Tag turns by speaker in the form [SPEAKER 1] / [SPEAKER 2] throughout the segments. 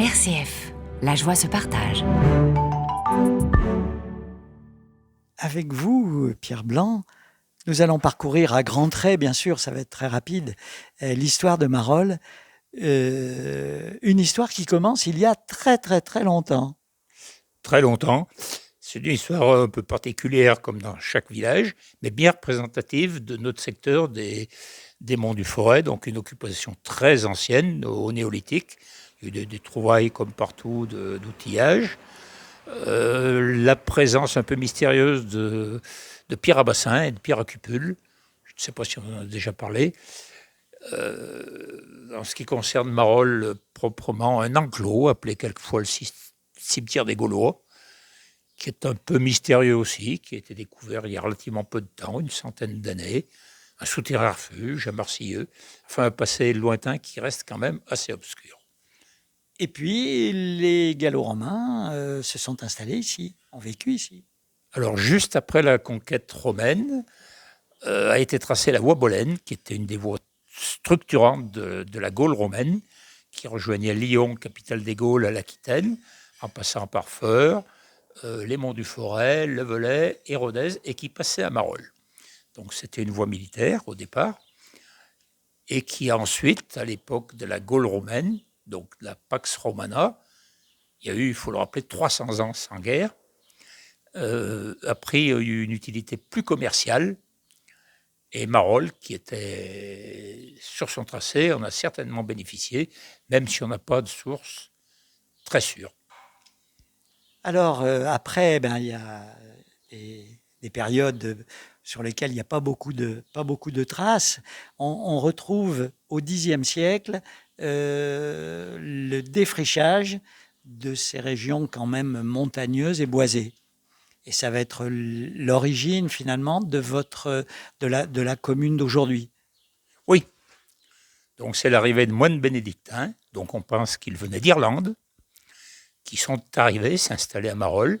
[SPEAKER 1] RCF, la joie se partage.
[SPEAKER 2] Avec vous, Pierre Blanc, nous allons parcourir à grands traits, bien sûr, ça va être très rapide, l'histoire de Marolles, une histoire qui commence il y a très très très longtemps.
[SPEAKER 3] Très longtemps. C'est une histoire un peu particulière, comme dans chaque village, mais bien représentative de notre secteur des Monts du Forêt, donc une occupation très ancienne, au néolithique. Il y a eu des trouvailles comme partout d'outillage. La présence un peu mystérieuse de pierres à bassin et de pierres à cupule. Je ne sais pas si on en a déjà parlé. En ce qui concerne Marolles, proprement un enclos, appelé quelquefois le cimetière des Gaulois, qui est un peu mystérieux aussi, qui a été découvert il y a relativement peu de temps, une centaine d'années. Un souterrain refuge à Marcilleux, enfin un passé lointain qui reste quand même assez obscur.
[SPEAKER 2] Et puis, les Gallo-Romains se sont installés ici, ont vécu ici.
[SPEAKER 3] Alors, juste après la conquête romaine, a été tracée la voie Bolène, qui était une des voies structurantes de la Gaule romaine, qui rejoignait Lyon, capitale des Gaules, à l'Aquitaine, en passant par Feurs, les Monts du Forêt, Le Velay et Rodez, et qui passait à Marolles. Donc c'était une voie militaire au départ, et qui ensuite, à l'époque de la Gaule romaine, donc la Pax Romana, il y a eu, il faut le rappeler, 300 ans sans guerre, a pris une utilité plus commerciale, et Marolles, qui était sur son tracé, en a certainement bénéficié, même si on n'a pas de source très sûre.
[SPEAKER 2] Alors, après, il y a des périodes sur lesquelles il n'y a pas beaucoup de traces. On retrouve au Xe siècle le défrichage de ces régions quand même montagneuses et boisées. Et ça va être l'origine finalement de la commune d'aujourd'hui.
[SPEAKER 3] Oui, donc c'est l'arrivée de moines bénédictins, donc on pense qu'ils venaient d'Irlande, qui sont arrivés, s'installer à Marolles,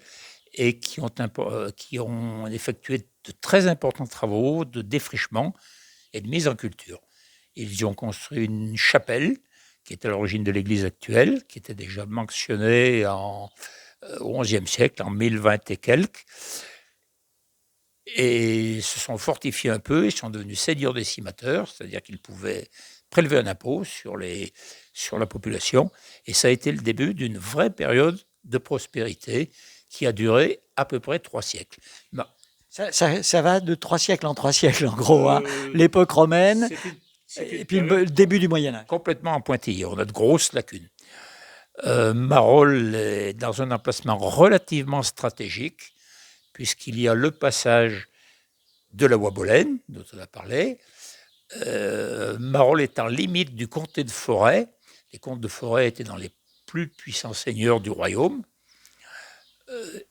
[SPEAKER 3] et qui ont effectué de très importants travaux de défrichement et de mise en culture. Ils y ont construit une chapelle, qui est à l'origine de l'église actuelle, qui était déjà mentionnée au XIe siècle, en 1020 et quelques, et se sont fortifiés un peu, ils sont devenus seigneurs décimateurs, c'est-à-dire qu'ils pouvaient prélever un impôt sur la population, et ça a été le début d'une vraie période de prospérité qui a duré à peu près 3 siècles.
[SPEAKER 2] Ça va de 3 siècles en 3 siècles, en gros. L'époque romaine, et puis le début du Moyen-Âge.
[SPEAKER 3] Complètement en pointillé, on a de grosses lacunes. Marolles est dans un emplacement relativement stratégique, puisqu'il y a le passage de la voie Bolène, dont on a parlé. Marolles est en limite du comté de Forêt. Les comtes de Forêt étaient dans les plus puissants seigneurs du royaume,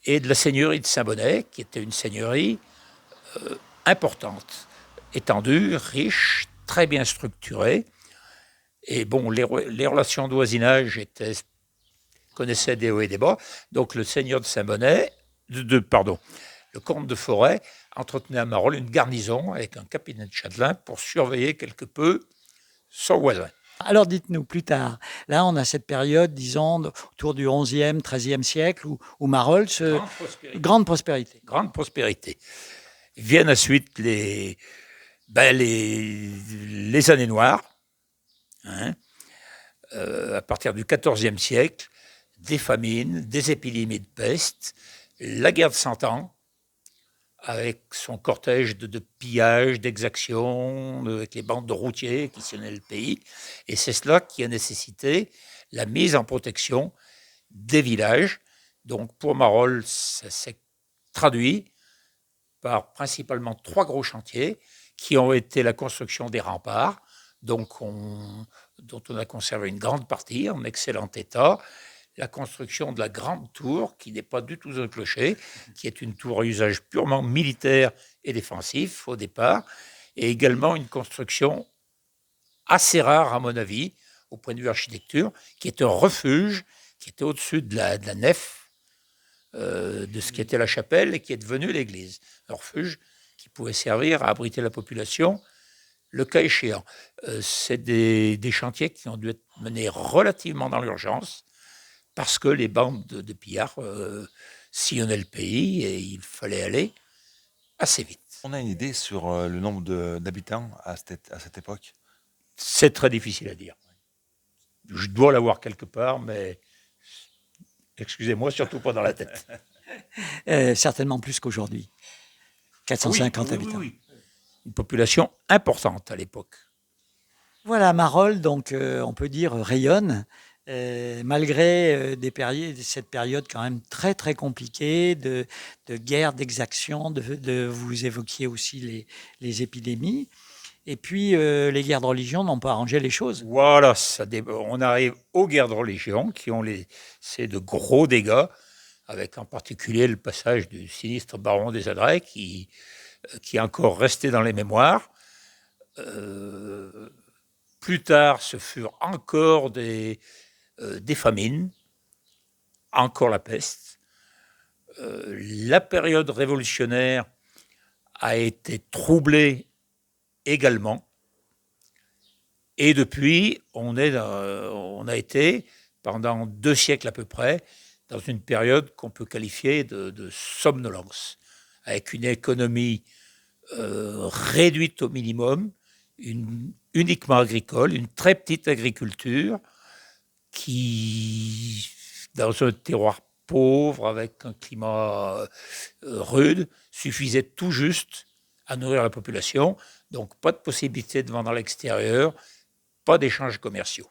[SPEAKER 3] et de la seigneurie de Saint-Bonnet, qui était une seigneurie importante, étendue, riche, très bien structurée. Et bon, les relations de voisinage connaissaient des hauts et des bas. Donc le seigneur de Saint-Bonnet, le comte de Forêt entretenait à Marolles une garnison avec un capitaine châtelain pour surveiller quelque peu son voisin.
[SPEAKER 2] Alors dites-nous plus tard, là on a cette période, disons, autour du XIe, XIIIe siècle, où Marolles, grande prospérité.
[SPEAKER 3] Grande prospérité. Viennent ensuite les années noires, à partir du XIVe siècle, des famines, des épidémies de peste, la guerre de 100 ans, avec son cortège de pillages, d'exactions, avec les bandes de routiers qui sillonnaient le pays. Et c'est cela qui a nécessité la mise en protection des villages. Donc pour Marolles, ça s'est traduit par principalement 3 gros chantiers qui ont été la construction des remparts, dont on a conservé une grande partie en excellent état, la construction de la grande tour, qui n'est pas du tout un clocher, qui est une tour à usage purement militaire et défensif au départ, et également une construction assez rare, à mon avis, au point de vue architecture, qui est un refuge, qui était au-dessus de la nef de ce qui était la chapelle et qui est devenu l'église. Un refuge qui pouvait servir à abriter la population, le cas échéant. C'est des chantiers qui ont dû être menés relativement dans l'urgence, parce que les bandes de pillards sillonnaient le pays et il fallait aller assez vite.
[SPEAKER 4] On a une idée sur le nombre d'habitants à cette époque?
[SPEAKER 3] C'est très difficile à dire. Je dois l'avoir quelque part, mais excusez-moi, surtout pas dans la tête.
[SPEAKER 2] Certainement plus qu'aujourd'hui. 450 habitants.
[SPEAKER 3] Oui. Une population importante à l'époque.
[SPEAKER 2] Voilà, Marolles, donc on peut dire rayonne, malgré cette période quand même très très compliquée de guerre, d'exaction, vous évoquiez aussi les épidémies. Et puis les guerres de religion n'ont pas arrangé les choses.
[SPEAKER 3] Voilà, on arrive aux guerres de religion qui ont laissé de gros dégâts, avec en particulier le passage du sinistre baron des Adrets qui est encore resté dans les mémoires. Plus tard, ce furent encore des famines, encore la peste. La période révolutionnaire a été troublée également. Et depuis, on a été, pendant 2 siècles à peu près, dans une période qu'on peut qualifier de somnolence, avec une économie réduite au minimum, uniquement agricole, une très petite agriculture qui, dans un terroir pauvre, avec un climat rude, suffisait tout juste à nourrir la population. Donc pas de possibilité de vendre à l'extérieur, pas d'échanges commerciaux.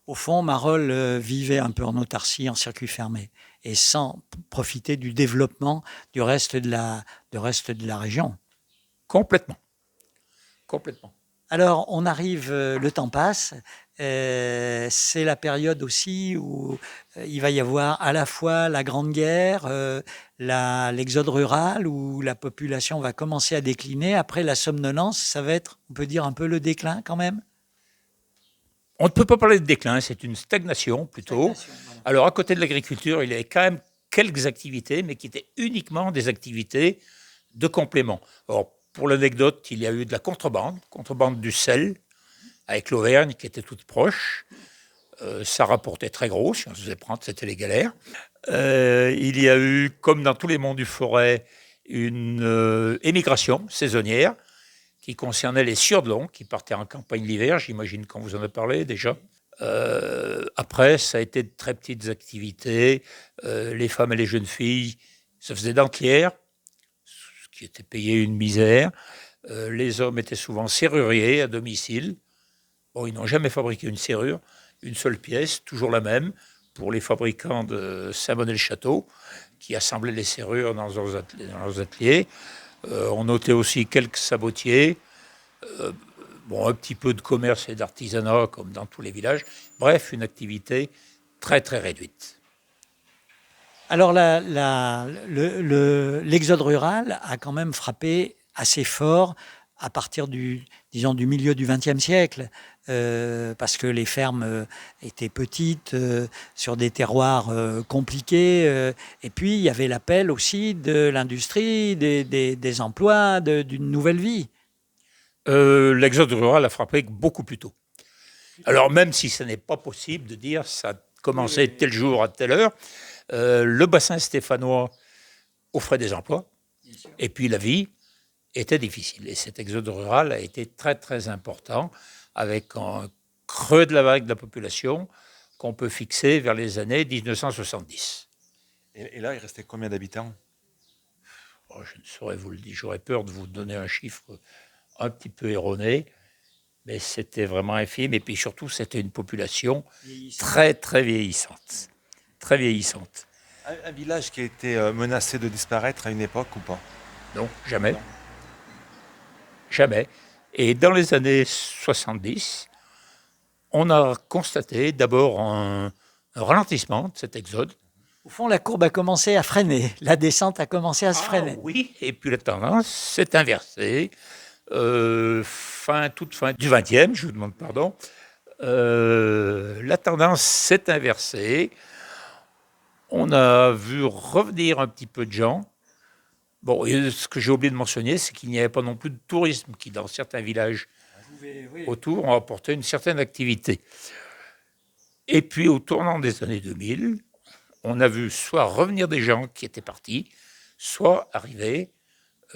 [SPEAKER 2] Au fond, Marolles vivait un peu en autarcie, en circuit fermé, et sans profiter du développement du reste de la région.
[SPEAKER 3] Complètement.
[SPEAKER 2] Alors, on arrive, le temps passe, c'est la période aussi où il va y avoir à la fois la Grande Guerre, l'exode rural, où la population va commencer à décliner. Après, la somnolence, ça va être, on peut dire, un peu le déclin quand même.
[SPEAKER 3] On ne peut pas parler de déclin, c'est une stagnation plutôt. Alors, à côté de l'agriculture, il y avait quand même quelques activités, mais qui étaient uniquement des activités de complément. Alors, pour l'anecdote, il y a eu de la contrebande du sel, avec l'Auvergne qui était toute proche. Ça rapportait très gros, si on se faisait prendre, c'était les galères. Il y a eu, comme dans tous les monts du Forêt, une émigration saisonnière qui concernait les Siordelons, qui partaient en campagne l'hiver, j'imagine qu'on vous en a parlé déjà. Après, ça a été de très petites activités. Les femmes et les jeunes filles se faisaient dentières, ce qui était payé une misère. Les hommes étaient souvent serruriers à domicile. Bon, ils n'ont jamais fabriqué une serrure, une seule pièce, toujours la même, pour les fabricants de Saint-Bonnet-le-Château, qui assemblaient les serrures dans leurs ateliers. On notait aussi quelques sabotiers, un petit peu de commerce et d'artisanat, comme dans tous les villages. Bref, une activité très, très réduite.
[SPEAKER 2] Alors, l'exode rural a quand même frappé assez fort à partir du milieu du XXe siècle, parce que les fermes étaient petites, sur des terroirs compliqués, et puis il y avait l'appel aussi de l'industrie, des emplois, d'une nouvelle vie.
[SPEAKER 3] L'exode rural a frappé beaucoup plus tôt. Alors même si ce n'est pas possible de dire ça a commencé tel jour à telle heure, le bassin stéphanois offrait des emplois, et puis la vie était difficile. Et cet exode rural a été très très important, avec un creux de la vague de la population qu'on peut fixer vers les années 1970.
[SPEAKER 4] Et là, il restait combien d'habitants?
[SPEAKER 3] Je ne saurais vous le dire, j'aurais peur de vous donner un chiffre un petit peu erroné, mais c'était vraiment infime. Et puis surtout, c'était une population très très vieillissante. Très vieillissante.
[SPEAKER 4] Un village qui a été menacé de disparaître à une époque ou pas?
[SPEAKER 3] Non, jamais. Jamais. Et dans les années 70, on a constaté d'abord un ralentissement de cet exode.
[SPEAKER 2] Au fond, la courbe a commencé à freiner. La descente a commencé à se freiner.
[SPEAKER 3] Oui, et puis la tendance s'est inversée. Toute fin du XXe, je vous demande pardon. La tendance s'est inversée. On a vu revenir un petit peu de gens. Bon, et ce que j'ai oublié de mentionner, c'est qu'il n'y avait pas non plus de tourisme qui, dans certains villages autour, ont apporté une certaine activité. Et puis, au tournant des années 2000, on a vu soit revenir des gens qui étaient partis, soit arriver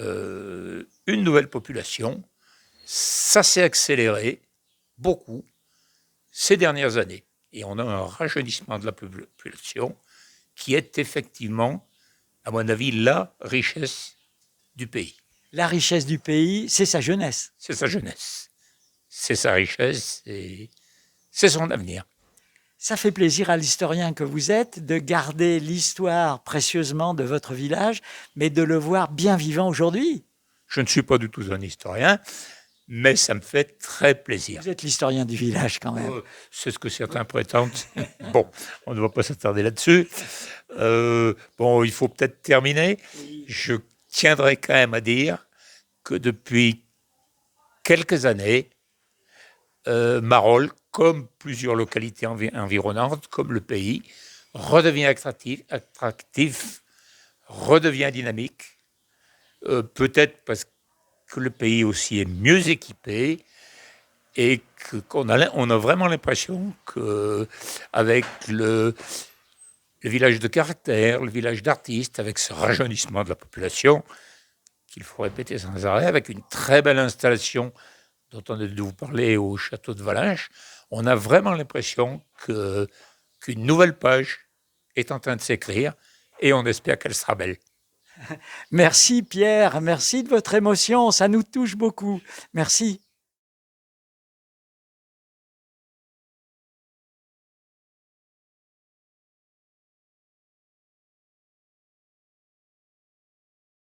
[SPEAKER 3] une nouvelle population. Ça s'est accéléré beaucoup ces dernières années. Et on a un rajeunissement de la population qui est effectivement, à mon avis, la richesse du pays.
[SPEAKER 2] La richesse du pays, c'est sa jeunesse.
[SPEAKER 3] C'est sa jeunesse, c'est sa richesse et c'est son avenir.
[SPEAKER 2] Ça fait plaisir à l'historien que vous êtes de garder l'histoire précieusement de votre village, mais de le voir bien vivant aujourd'hui.
[SPEAKER 3] Je ne suis pas du tout un historien, mais ça me fait très plaisir.
[SPEAKER 2] Vous êtes l'historien du village quand même.
[SPEAKER 3] C'est ce que certains prétendent. Bon, on ne va pas s'attarder là-dessus. Bon, il faut peut-être terminer. Je tiendrai quand même à dire que depuis quelques années, Marolles, comme plusieurs localités environnantes, comme le pays, redevient attractif, redevient dynamique. Peut-être parce que le pays aussi est mieux équipé et qu'on a vraiment l'impression qu'avec le village de caractère, le village d'artistes, avec ce rajeunissement de la population, qu'il faut répéter sans arrêt, avec une très belle installation dont on a dû vous parler au château de Valinches, on a vraiment l'impression qu'une nouvelle page est en train de s'écrire et on espère qu'elle sera belle.
[SPEAKER 2] Merci Pierre, merci de votre émotion, ça nous touche beaucoup. Merci.